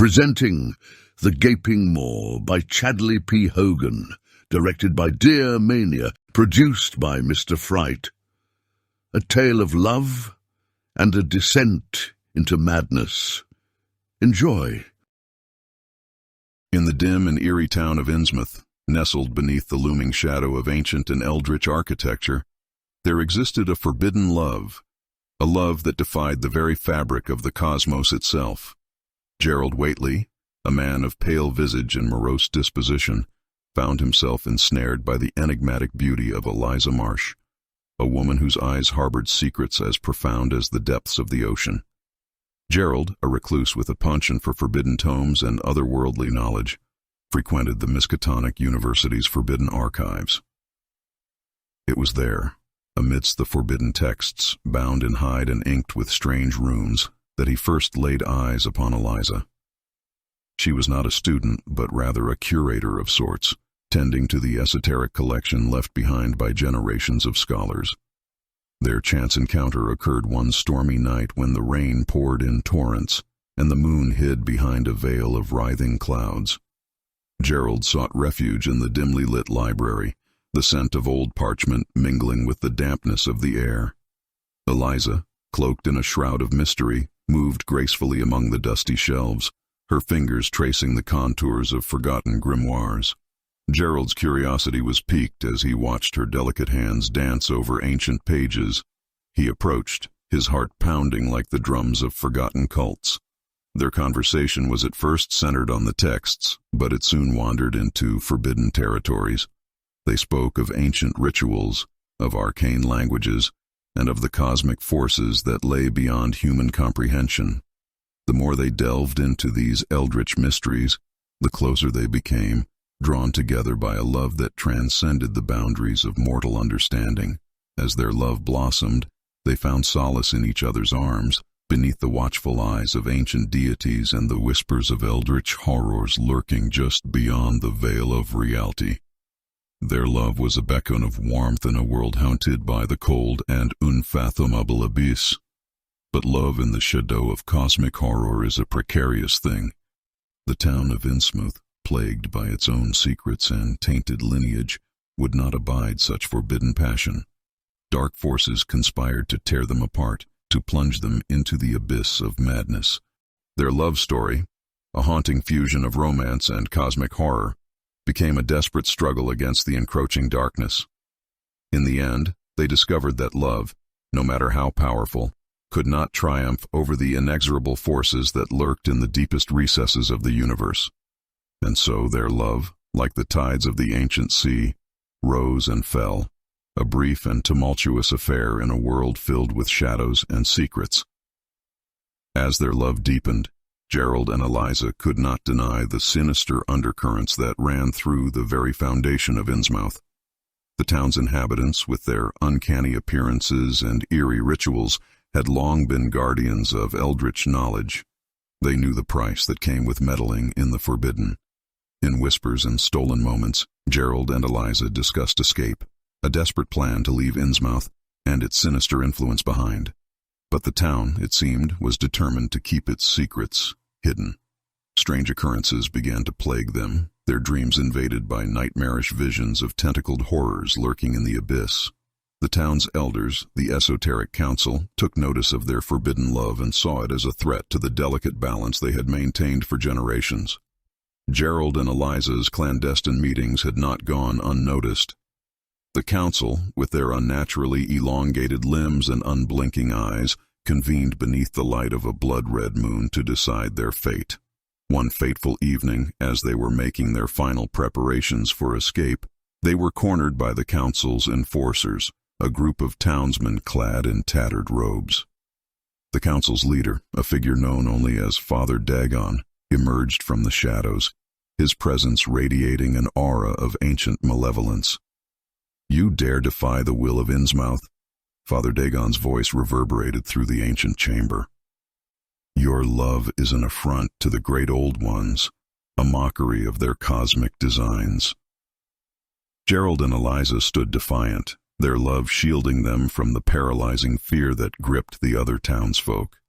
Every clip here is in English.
Presenting The Gaping Maw by Chadley P. Hogan, directed by Dear Mania, produced by Mr. Fright. A tale of love and a descent into madness. Enjoy. In the dim and eerie town of Innsmouth, nestled beneath the looming shadow of ancient and eldritch architecture, there existed a forbidden love, a love that defied the very fabric of the cosmos itself. Gerald Whately, a man of pale visage and morose disposition, found himself ensnared by the enigmatic beauty of Eliza Marsh, a woman whose eyes harbored secrets as profound as the depths of the ocean. Gerald, a recluse with a penchant for forbidden tomes and otherworldly knowledge, frequented the Miskatonic University's forbidden archives. It was there, amidst the forbidden texts, bound in hide and inked with strange runes, that he first laid eyes upon Eliza. She was not a student, but rather a curator of sorts, tending to the esoteric collection left behind by generations of scholars. Their chance encounter occurred one stormy night when the rain poured in torrents, and the moon hid behind a veil of writhing clouds. Gerald sought refuge in the dimly lit library, the scent of old parchment mingling with the dampness of the air. Eliza, cloaked in a shroud of mystery, moved gracefully among the dusty shelves, her fingers tracing the contours of forgotten grimoires. Gerald's curiosity was piqued as he watched her delicate hands dance over ancient pages. He approached, his heart pounding like the drums of forgotten cults. Their conversation was at first centered on the texts, but it soon wandered into forbidden territories. They spoke of ancient rituals, of arcane languages, and of the cosmic forces that lay beyond human comprehension. The more they delved into these eldritch mysteries, the closer they became, drawn together by a love that transcended the boundaries of mortal understanding. As their love blossomed, they found solace in each other's arms, beneath the watchful eyes of ancient deities and the whispers of eldritch horrors lurking just beyond the veil of reality. Their love was a beacon of warmth in a world haunted by the cold and unfathomable abyss. But love in the shadow of cosmic horror is a precarious thing. The town of Innsmouth, plagued by its own secrets and tainted lineage, would not abide such forbidden passion. Dark forces conspired to tear them apart, to plunge them into the abyss of madness. Their love story, a haunting fusion of romance and cosmic horror, became a desperate struggle against the encroaching darkness. In the end, they discovered that love, no matter how powerful, could not triumph over the inexorable forces that lurked in the deepest recesses of the universe. And so their love, like the tides of the ancient sea, rose and fell, a brief and tumultuous affair in a world filled with shadows and secrets. As their love deepened, Gerald and Eliza could not deny the sinister undercurrents that ran through the very foundation of Innsmouth. The town's inhabitants, with their uncanny appearances and eerie rituals, had long been guardians of eldritch knowledge. They knew the price that came with meddling in the forbidden. In whispers and stolen moments, Gerald and Eliza discussed escape, a desperate plan to leave Innsmouth and its sinister influence behind. But the town, it seemed, was determined to keep its secrets hidden. Strange occurrences began to plague them, their dreams invaded by nightmarish visions of tentacled horrors lurking in the abyss. The town's elders, the Esoteric Council, took notice of their forbidden love and saw it as a threat to the delicate balance they had maintained for generations. Gerald and Eliza's clandestine meetings had not gone unnoticed. The council, with their unnaturally elongated limbs and unblinking eyes, convened beneath the light of a blood-red moon to decide their fate. One fateful evening, as they were making their final preparations for escape, they were cornered by the council's enforcers, a group of townsmen clad in tattered robes. The council's leader, a figure known only as Father Dagon, emerged from the shadows, his presence radiating an aura of ancient malevolence. "You dare defy the will of Innsmouth?" Father Dagon's voice reverberated through the ancient chamber. "Your love is an affront to the great old ones, a mockery of their cosmic designs." Gerald and Eliza stood defiant, their love shielding them from the paralyzing fear that gripped the other townsfolk.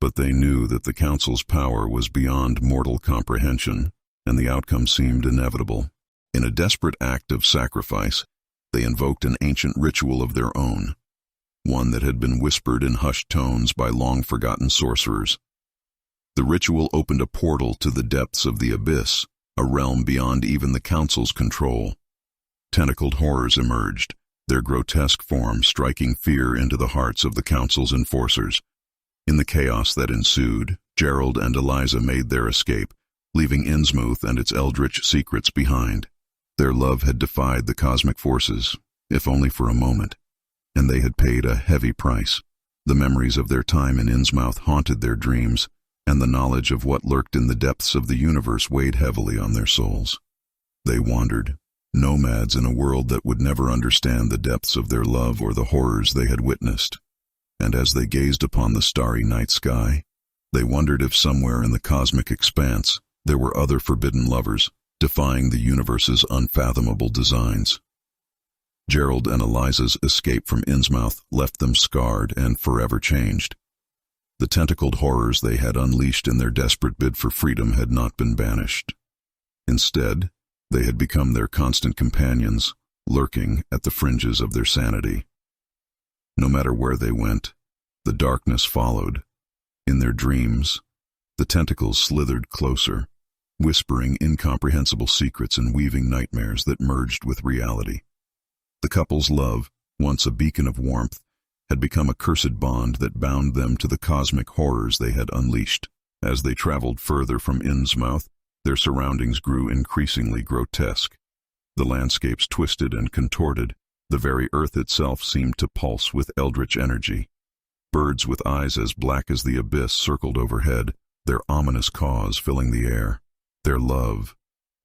But they knew that the council's power was beyond mortal comprehension, and the outcome seemed inevitable. In a desperate act of sacrifice, they invoked an ancient ritual of their own, one that had been whispered in hushed tones by long-forgotten sorcerers. The ritual opened a portal to the depths of the abyss, a realm beyond even the council's control. Tentacled horrors emerged, their grotesque form striking fear into the hearts of the council's enforcers. In the chaos that ensued, Gerald and Eliza made their escape, leaving Innsmouth and its eldritch secrets behind. Their love had defied the cosmic forces, if only for a moment, and they had paid a heavy price. The memories of their time in Innsmouth haunted their dreams, and the knowledge of what lurked in the depths of the universe weighed heavily on their souls. They wandered, nomads in a world that would never understand the depths of their love or the horrors they had witnessed. And as they gazed upon the starry night sky, they wondered if somewhere in the cosmic expanse there were other forbidden lovers, defying the universe's unfathomable designs. Gerald and Eliza's escape from Innsmouth left them scarred and forever changed. The tentacled horrors they had unleashed in their desperate bid for freedom had not been banished. Instead, they had become their constant companions, lurking at the fringes of their sanity. No matter where they went, the darkness followed. In their dreams, the tentacles slithered closer, whispering incomprehensible secrets and weaving nightmares that merged with reality. The couple's love, once a beacon of warmth, had become a cursed bond that bound them to the cosmic horrors they had unleashed. As they traveled further from Innsmouth, their surroundings grew increasingly grotesque. The landscapes twisted and contorted. The very earth itself seemed to pulse with eldritch energy. Birds with eyes as black as the abyss circled overhead, their ominous caws filling the air. Their love,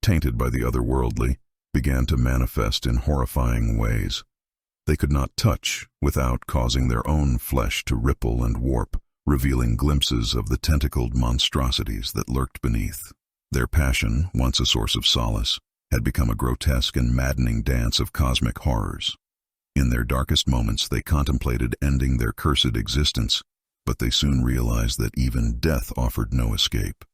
tainted by the otherworldly, began to manifest in horrifying ways. They could not touch without causing their own flesh to ripple and warp, revealing glimpses of the tentacled monstrosities that lurked beneath. Their passion, once a source of solace, had become a grotesque and maddening dance of cosmic horrors. In their darkest moments, they contemplated ending their cursed existence, but they soon realized that even death offered no escape.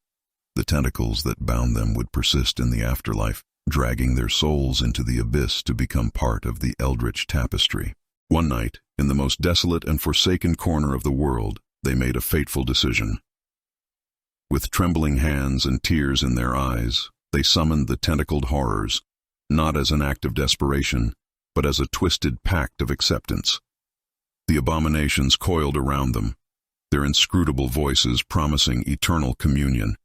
The tentacles that bound them would persist in the afterlife, dragging their souls into the abyss to become part of the eldritch tapestry. One night, in the most desolate and forsaken corner of the world, they made a fateful decision. With trembling hands and tears in their eyes, they summoned the tentacled horrors, not as an act of desperation, but as a twisted pact of acceptance. The abominations coiled around them, their inscrutable voices promising eternal communion.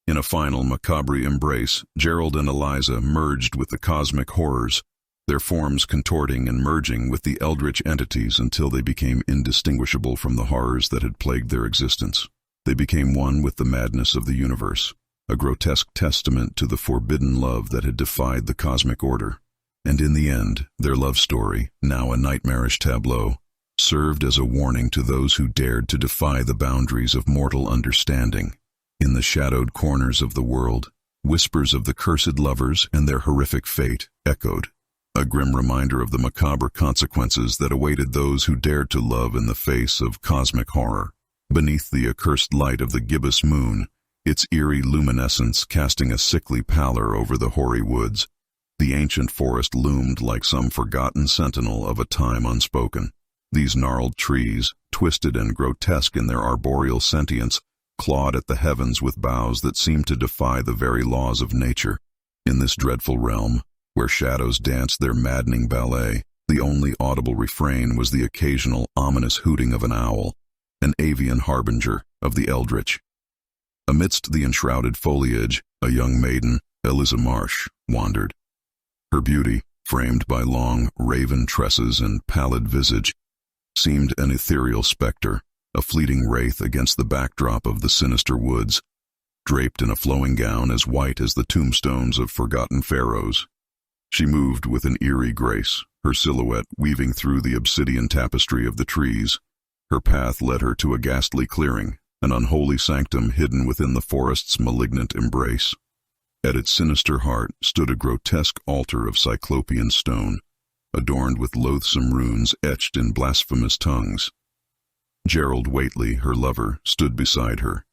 In a final macabre embrace, Gerald and Eliza merged with the cosmic horrors, their forms contorting and merging with the eldritch entities until they became indistinguishable from the horrors that had plagued their existence. They became one with the madness of the universe, a grotesque testament to the forbidden love that had defied the cosmic order. And in the end, their love story, now a nightmarish tableau, served as a warning to those who dared to defy the boundaries of mortal understanding. In the shadowed corners of the world, whispers of the cursed lovers and their horrific fate echoed, a grim reminder of the macabre consequences that awaited those who dared to love in the face of cosmic horror. Beneath the accursed light of the gibbous moon, its eerie luminescence casting a sickly pallor over the hoary woods, the ancient forest loomed like some forgotten sentinel of a time unspoken. These gnarled trees, twisted and grotesque in their arboreal sentience, clawed at the heavens with boughs that seemed to defy the very laws of nature. In this dreadful realm, where shadows danced their maddening ballet, the only audible refrain was the occasional ominous hooting of an owl, an avian harbinger of the eldritch. Amidst the enshrouded foliage, a young maiden, Eliza Marsh, wandered. Her beauty, framed by long, raven tresses and pallid visage, seemed an ethereal specter, a fleeting wraith against the backdrop of the sinister woods, draped in a flowing gown as white as the tombstones of forgotten pharaohs. She moved with an eerie grace, her silhouette weaving through the obsidian tapestry of the trees. Her path led her to a ghastly clearing, an unholy sanctum hidden within the forest's malignant embrace. At its sinister heart stood a grotesque altar of cyclopean stone, adorned with loathsome runes etched in blasphemous tongues. Gerald Whately, her lover, stood beside her,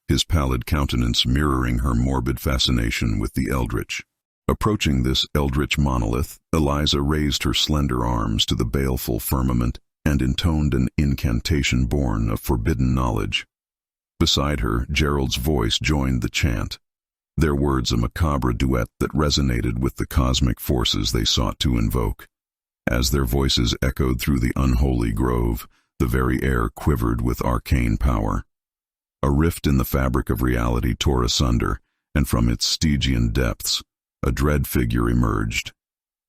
his pallid countenance mirroring her morbid fascination with the eldritch. Approaching this eldritch monolith, Eliza raised her slender arms to the baleful firmament and intoned an incantation born of forbidden knowledge. Beside her, Gerald's voice joined the chant, their words a macabre duet that resonated with the cosmic forces they sought to invoke. As their voices echoed through the unholy grove, the very air quivered with arcane power. A rift in the fabric of reality tore asunder, and from its Stygian depths, a dread figure emerged.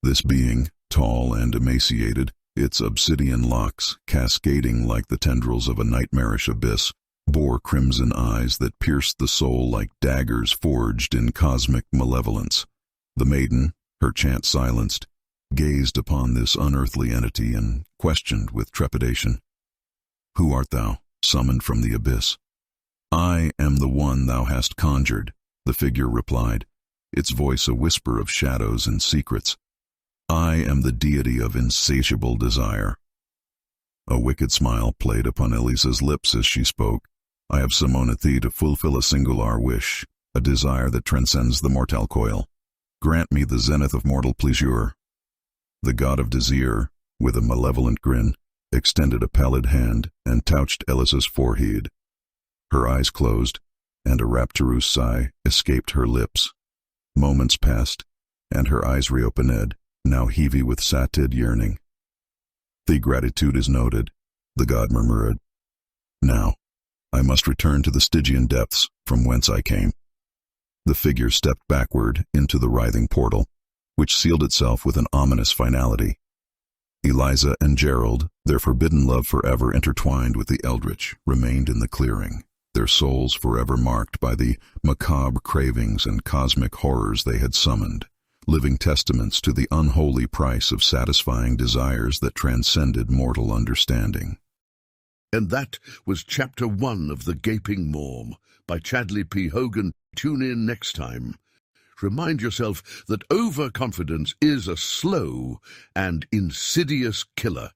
This being, tall and emaciated, its obsidian locks, cascading like the tendrils of a nightmarish abyss, bore crimson eyes that pierced the soul like daggers forged in cosmic malevolence. The maiden, her chant silenced, gazed upon this unearthly entity and questioned with trepidation, "Who art thou, summoned from the abyss?" "I am the one thou hast conjured," the figure replied, its voice a whisper of shadows and secrets. "I am the deity of insatiable desire." A wicked smile played upon Elisa's lips as she spoke. "I have summoned thee to fulfill a singular wish, a desire that transcends the mortal coil. Grant me the zenith of mortal pleasure." The god of desire, with a malevolent grin, extended a pallid hand and touched Elisa's forehead. Her eyes closed, and a rapturous sigh escaped her lips. Moments passed, and her eyes reopened, now heavy with sated yearning. "The gratitude is noted," the god murmured. "Now, I must return to the Stygian depths from whence I came." The figure stepped backward into the writhing portal, which sealed itself with an ominous finality. Eliza and Gerald, their forbidden love forever intertwined with the eldritch, remained in the clearing, their souls forever marked by the macabre cravings and cosmic horrors they had summoned, living testaments to the unholy price of satisfying desires that transcended mortal understanding. And that was Chapter 1 of The Gaping Maw by Chadley P. Hogan. Tune in next time. Remind yourself that overconfidence is a slow and insidious killer.